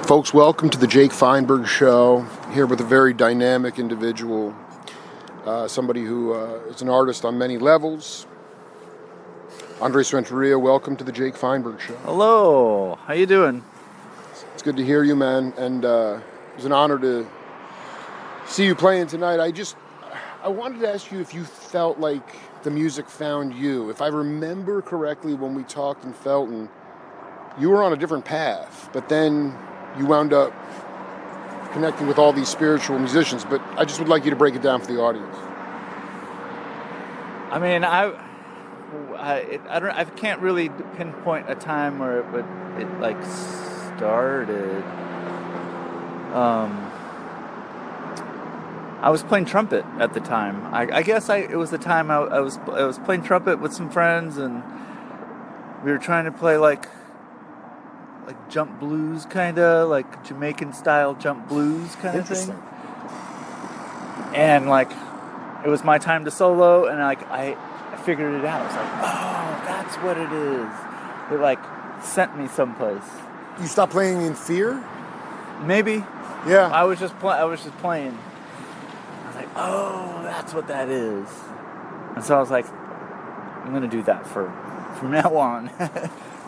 Folks, welcome to the Jake Feinberg Show. Here with a very dynamic individual, somebody who is an artist on many levels. Renteria, welcome to the Jake Feinberg Show. Hello, how you doing? It's good to hear you, man, and it was an honor to see you playing tonight. I wanted to ask you if you felt like the music found you. If I remember correctly, when we talked in Felton, you were on a different path, but then you wound up connecting with all these spiritual musicians. But I just would like you to break it down for the audience. I mean, I can't really pinpoint a time where it like started. I was playing trumpet at the time. I guess it was the time I was playing trumpet with some friends, and we were trying to play like jump blues, kind of like Jamaican style jump blues kind of thing. And like it was my time to solo, and I figured it out. I was like, oh, that's what it is. It like sent me someplace. You stopped playing in fear? Maybe. Yeah. I was just playing. I was like, oh, that's what that is. And so I was like, I'm going to do that from now on.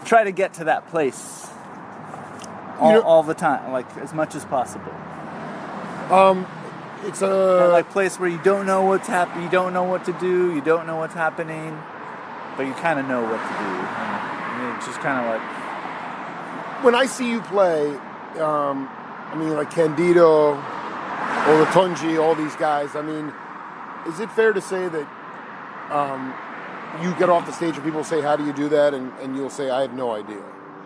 Try to get to that place all the time, like as much as possible. It's a like place where you don't know what's happening, you don't know what to do, you don't know what's happening, but you kind of know what to do. And it's just kind of like when I see you play. Like Candido, Olatunji, all these guys. I mean, is it fair to say that you get off the stage and people say, how do you do that? And you'll say, I have no idea.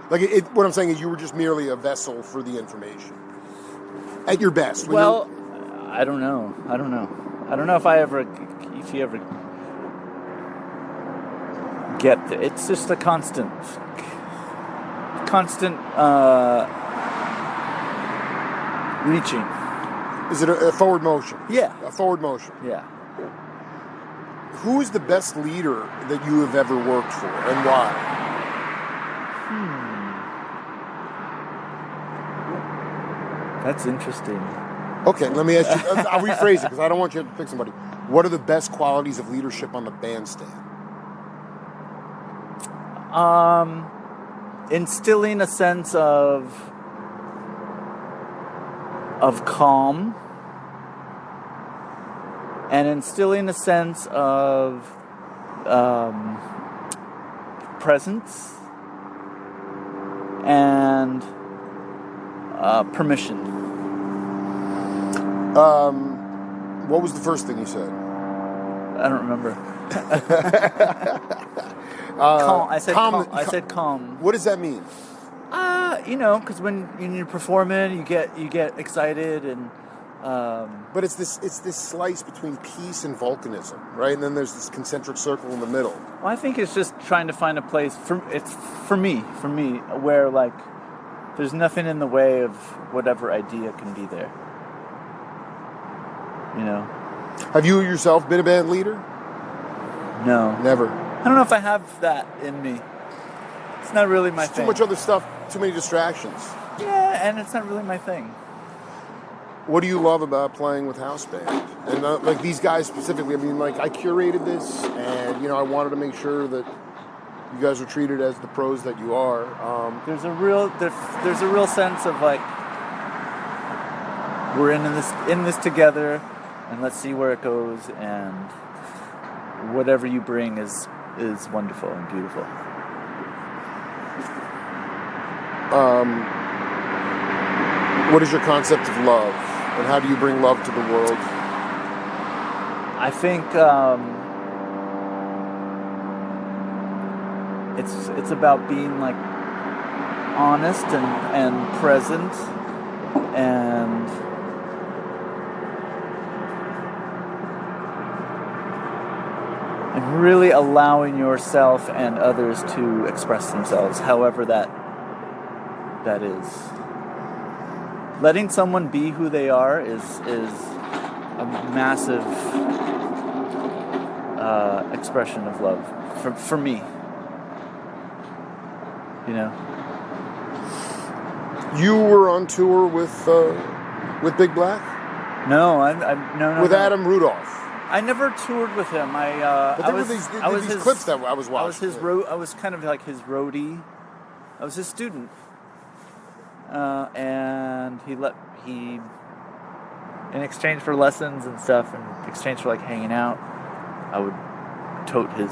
Like, what I'm saying is you were just merely a vessel for the information. At your best. Well, I don't know. I don't know if you ever get there. It's just a constant reaching. Is it a forward motion? Yeah. A forward motion? Yeah. Who is the best leader that you have ever worked for, and why? That's interesting. Okay, let me ask you. I'll rephrase it because I don't want you to pick somebody. What are the best qualities of leadership on the bandstand? Instilling a sense of calm, and instilling a sense of presence and permission. What was the first thing you said? I don't remember. Calm. I said calm. I said calm. What does that mean? Because when you're performing, you get excited and. But it's this slice between peace and volcanism, right? And then there's this concentric circle in the middle. Well, I think it's just trying to find a place for me, where like there's nothing in the way of whatever idea can be there. Have you yourself been a band leader? No. Never. I don't know if I have that in me. It's not really my thing. Too much other stuff, too many distractions. Yeah, and it's not really my thing. What do you love about playing with house band? And like these guys specifically, I mean, like I curated this and, I wanted to make sure that you guys are treated as the pros that you are. There's a real sense of like, we're in this together, and let's see where it goes, and whatever you bring is wonderful and beautiful. What is your concept of love, and how do you bring love to the world? I think it's about being like honest and present and really allowing yourself and others to express themselves, however that is. Letting someone be who they are is a massive expression of love for me. You were on tour with Big Black? No, no. With Adam Rudolph. I never toured with him. But there were these clips that I was watching. I was kind of like his roadie. I was his student, and he in exchange for lessons and stuff, in exchange for like hanging out, I would tote his,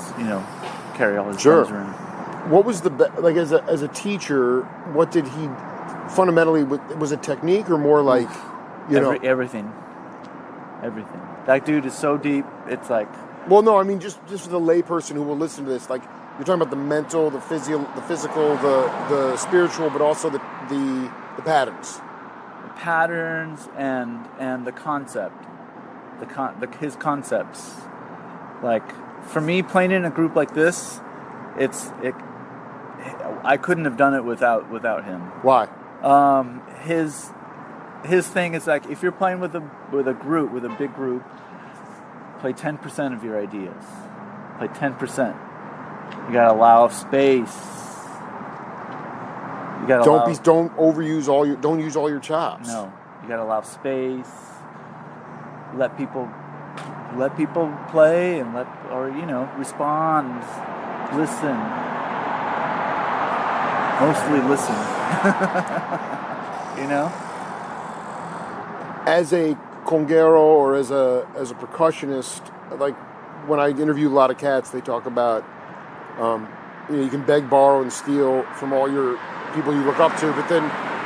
carry all his drums around. What was like as a teacher? What did he fundamentally? Was it technique or more like everything? That dude is so deep. It's like. Well, no, I mean just for the layperson who will listen to this, like you're talking about the mental, the physical, the spiritual, but also the patterns. The patterns and the concept, his concepts. Like for me, playing in a group like this, I couldn't have done it without him. Why? His thing is like if you're playing with a group, with a big group, play 10% of your ideas. Play 10%. You gotta allow space. You gotta don't use all your chops. No, you gotta allow space. Let people play and respond, listen. Mostly listen. As a conguero or as a percussionist, like when I interview a lot of cats, they talk about you can beg, borrow, and steal from all your people you look up to, but then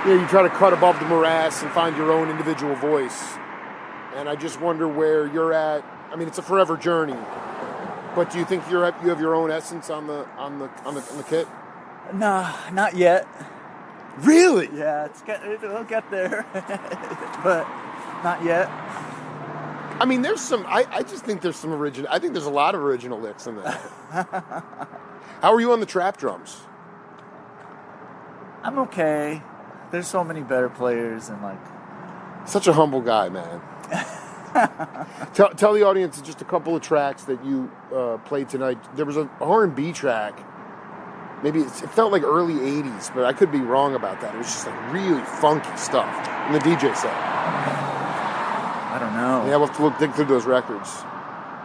you try to cut above the morass and find your own individual voice. And I just wonder where you're at. I mean, it's a forever journey, but do you think you have your own essence on the kit? No, not yet. Really? Yeah, it'll get there, but not yet. I mean, there's some. I just think there's some original. I think there's a lot of original licks in there. How are you on the trap drums? I'm okay. There's so many better players and like. Such a humble guy, man. Tell the audience just a couple of tracks that you played tonight. There was an R&B track. Maybe it felt like early 80s, but I could be wrong about that. It was just like really funky stuff in the DJ set. I don't know. Yeah, we'll have to dig through those records.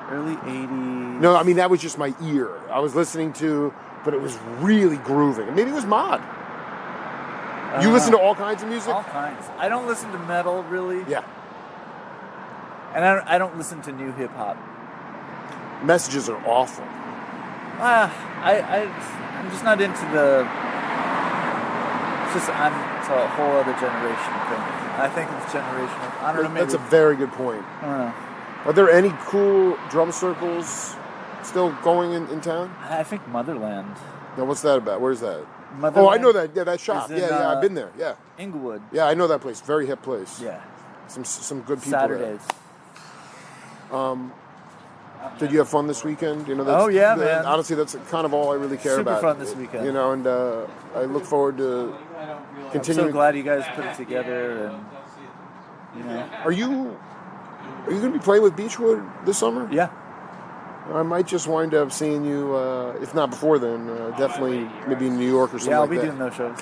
Early 80s. No, I mean, that was just my ear. I was listening to, but it was really grooving. Maybe it was mod. You listen to all kinds of music? All kinds. I don't listen to metal, really. Yeah. And I don't listen to new hip-hop. Messages are awful. I'm just not into the... It's a whole other generation thing. I think it's generational. I don't know, maybe. That's a very good point. I don't know. Are there any cool drum circles still going in town? I think Motherland. Now, what's that about? Where's that? Motherland. Oh, I know that. Yeah, that shop. In, Yeah, I've been there. Yeah. Inglewood. Yeah, I know that place. Very hip place. Yeah. Some good people Saturdays. there. Did you have fun this weekend? Man. Honestly, that's kind of all I really care about. Super fun this weekend. And I look forward to continuing. I'm so glad you guys put it together. And Are you going to be playing with Beechwood this summer? Yeah. I might just wind up seeing you, if not before then, definitely maybe in New York or something like that. Yeah, I'll be doing those shows.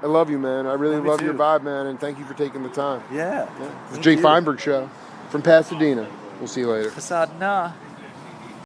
I love you, man. I really love your vibe, man, and thank you for taking the time. Yeah. The Jay Feinberg Show from Pasadena. We'll see you later. Pasadena.